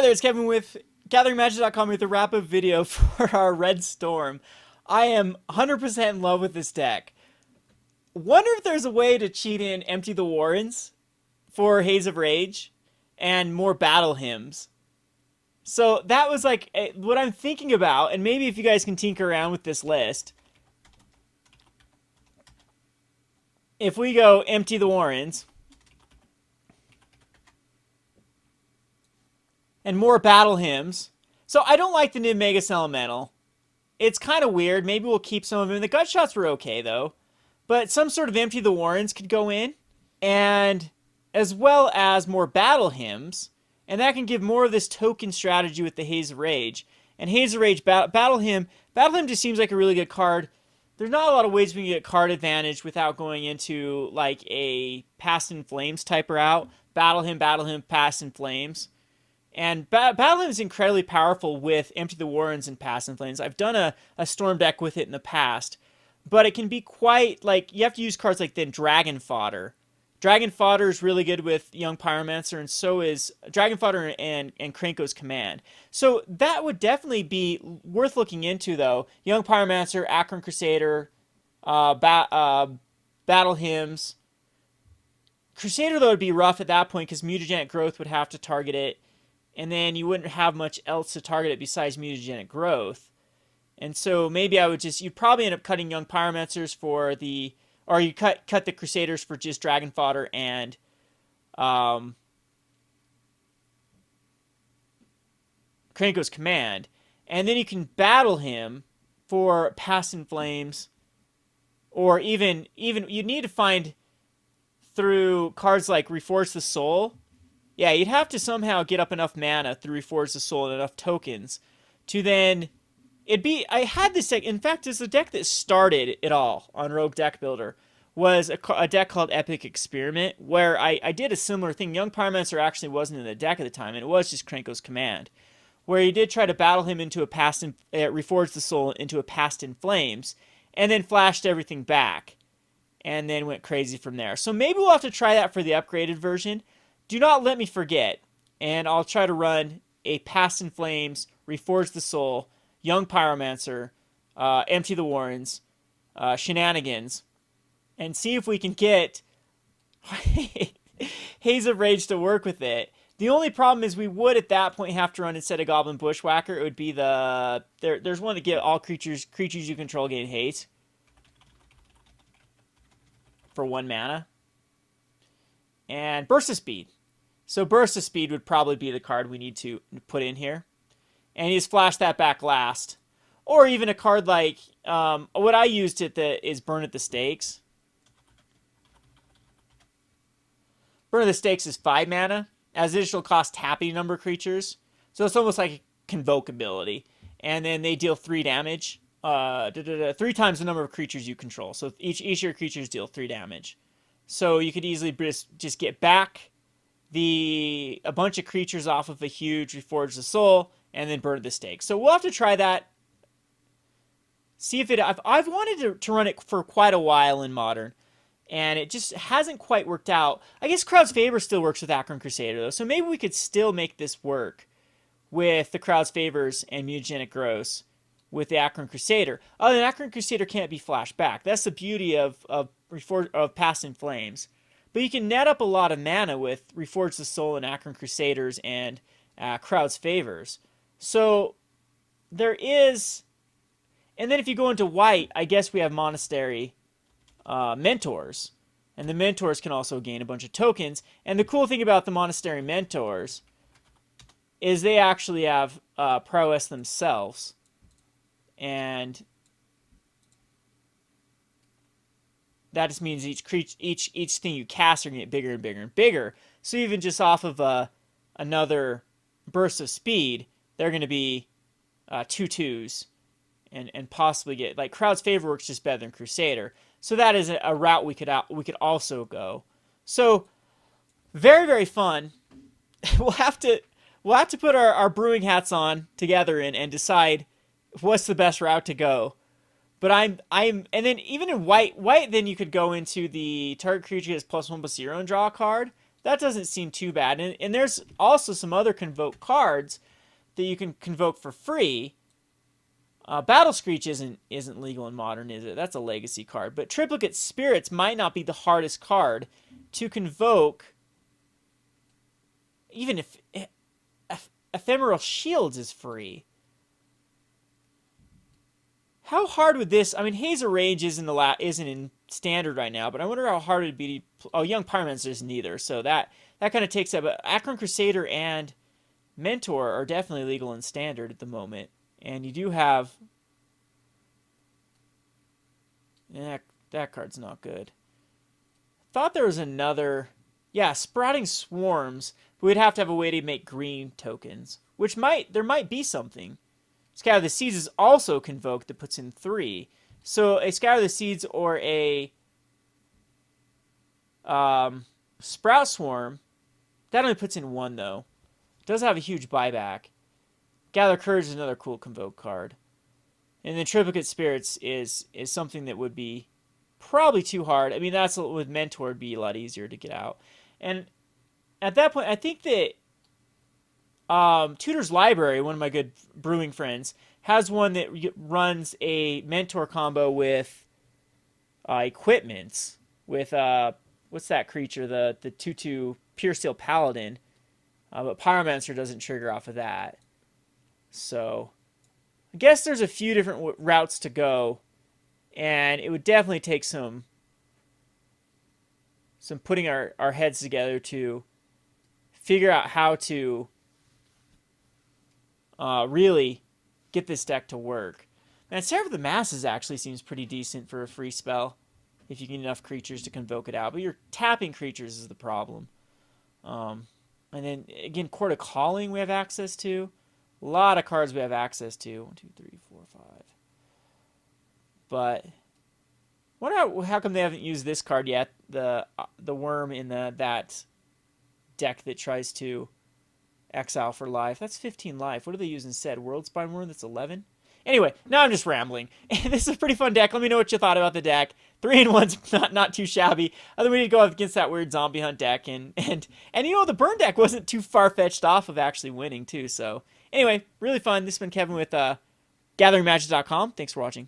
Hi there, it's Kevin with GatheringMagic.com with a wrap-up video for our Red Storm. I am 100% in love with this deck. Wonder if there's a way to cheat in Empty the Warrens for Haze of Rage and more Battle Hymns. So that was like what I'm thinking about, and maybe if you guys can tinker around with this list. If we go Empty the Warrens and more Battle Hymns. So I don't like the Nivmagus Elemental. It's kind of weird. Maybe we'll keep some of them. The gut shots were okay, though. But some sort of Empty the Warrens could go in. And as well as more Battle Hymns. And that can give more of this token strategy with the Haze of Rage. And Haze of Rage, Battle Hymn just seems like a really good card. There's not a lot of ways we can get card advantage without going into like a Past in Flames type route. Battle Hymn, Past in Flames. And Battle Hymn is incredibly powerful with Empty the Warrens and Past in Flames. I've done a Storm deck with it in the past. But it can be quite, like, you have to use cards like then Dragon Fodder. Dragon Fodder is really good with Young Pyromancer, and so is Dragon Fodder and Krenko's Command. So that would definitely be worth looking into, though. Young Pyromancer, Akroan Crusader, Battle Hymns. Crusader, though, would be rough at that point because Mutagenic Growth would have to target it. And then you wouldn't have much else to target it besides Mutagenic Growth. And so maybe I would just, you'd probably end up cutting Young Pyromancers for the, or you cut the Crusaders for just Dragon Fodder and Krenko's Command. And then you can battle him for Past in Flames, or even you need to find through cards like Reforge the Soul. Yeah, you'd have to somehow get up enough mana through Reforge the Soul and enough tokens to then... I had this deck, in fact, it's the deck that started it all on Rogue Deck Builder, was a deck called Epic Experiment, where I did a similar thing. Young Pyromancer actually wasn't in the deck at the time, and it was just Krenko's Command, where he did try to battle him into a Reforge the Soul into a Past in Flames, and then flashed everything back, and then went crazy from there. So maybe we'll have to try that for the upgraded version. Do not let me forget, and I'll try to run a Past in Flames, Reforge the Soul, Young Pyromancer, Empty the Warrens, Shenanigans, and see if we can get Haze of Rage to work with it. The only problem is we would at that point have to run instead of Goblin Bushwacker. It would be there's one to get all creatures you control gain haste for 1 mana. And Burst of Speed. So Burst of Speed would probably be the card we need to put in here. And you just flash that back last. Or even a card like, what I used is Burn at the Stakes. Burn at the Stakes is 5 mana. As additional cost, tapping number of creatures. So it's almost like a Convoke ability. And then they deal 3 damage. 3 times the number of creatures you control. So each of your creatures deal 3 damage. So you could easily just get back a bunch of creatures off of a huge Reforge the Soul, and then Burn the Stake. So we'll have to try that. See if I've wanted to run it for quite a while in Modern, and it just hasn't quite worked out. I guess Crowd's Favor still works with Akroan Crusader, though, so maybe we could still make this work with the Crowd's Favors and Mutagenic Growth with the Akroan Crusader. Oh, the Akroan Crusader can't be flashed back. That's the beauty of Past in Flames. But you can net up a lot of mana with Reforge the Soul and Akroan Crusaders and Crowd's Favors. So there is... And then if you go into white, I guess we have Monastery Mentors. And the Mentors can also gain a bunch of tokens. And the cool thing about the Monastery Mentors is they actually have prowess themselves. And that just means each thing you cast are going to get bigger and bigger and bigger. So even just off of another burst of speed, they're going to be 2/2s and possibly get, like, Crowd's Favor works just better than Crusader. So that is a route we could also go. So very, very fun. We'll have to put our brewing hats on together and decide what's the best route to go. But and then even in white, then you could go into the target creature gets +1/+0 and draw a card. that doesn't seem too bad. And there's also some other convoke cards that you can convoke for free. Battle Screech isn't legal in Modern, is it? That's a legacy card. But Triplicate Spirits might not be the hardest card to convoke. Even if Ephemeral Shields is free. How hard would this... I mean, Haze of Rage isn't in Standard right now, but I wonder how hard it would be to... Oh, Young Pyromancer isn't either, so that kind of takes up... But Akroan Crusader and Mentor are definitely legal in Standard at the moment. And you do have... That card's not good. Thought there was another... Yeah, Sprouting Swarms. But we'd have to have a way to make green tokens. Which there might be something. Scatter the Seeds is also convoked that puts in 3. So a Scatter the Seeds or a Sprout Swarm, that only puts in 1 though. It does have a huge buyback. Gather Courage is another cool convoke card. And then Triplicate Spirits is something that would be probably too hard. I mean, that's with Mentor would be a lot easier to get out. And at that point, I think that Tutor's Library, one of my good brewing friends, has one that runs a Mentor combo with equipments. With, what's that creature? The 2/2 Pure Steel Paladin. But Pyromancer doesn't trigger off of that. So, I guess there's a few different routes to go. And it would definitely take some putting our heads together to figure out how to really get this deck to work. Man, Seraph of the Masses actually seems pretty decent for a free spell if you get enough creatures to convoke it out. But you're tapping creatures is the problem. And then, again, Court of Calling we have access to. A lot of cards we have access to. 1, 2, 3, 4, 5. But wonder how come they haven't used this card yet? The worm in that deck that tries to exile for life. That's 15 life. What do they use instead? Worldspine Worm, that's 11? Anyway, now I'm just rambling. This is a pretty fun deck. Let me know what you thought about the deck. 3-in-1's not too shabby. I think we need to go up against that weird zombie hunt deck. And you know, the burn deck wasn't too far-fetched off of actually winning, too. So, anyway, really fun. This has been Kevin with GatheringMagic.com. Thanks for watching.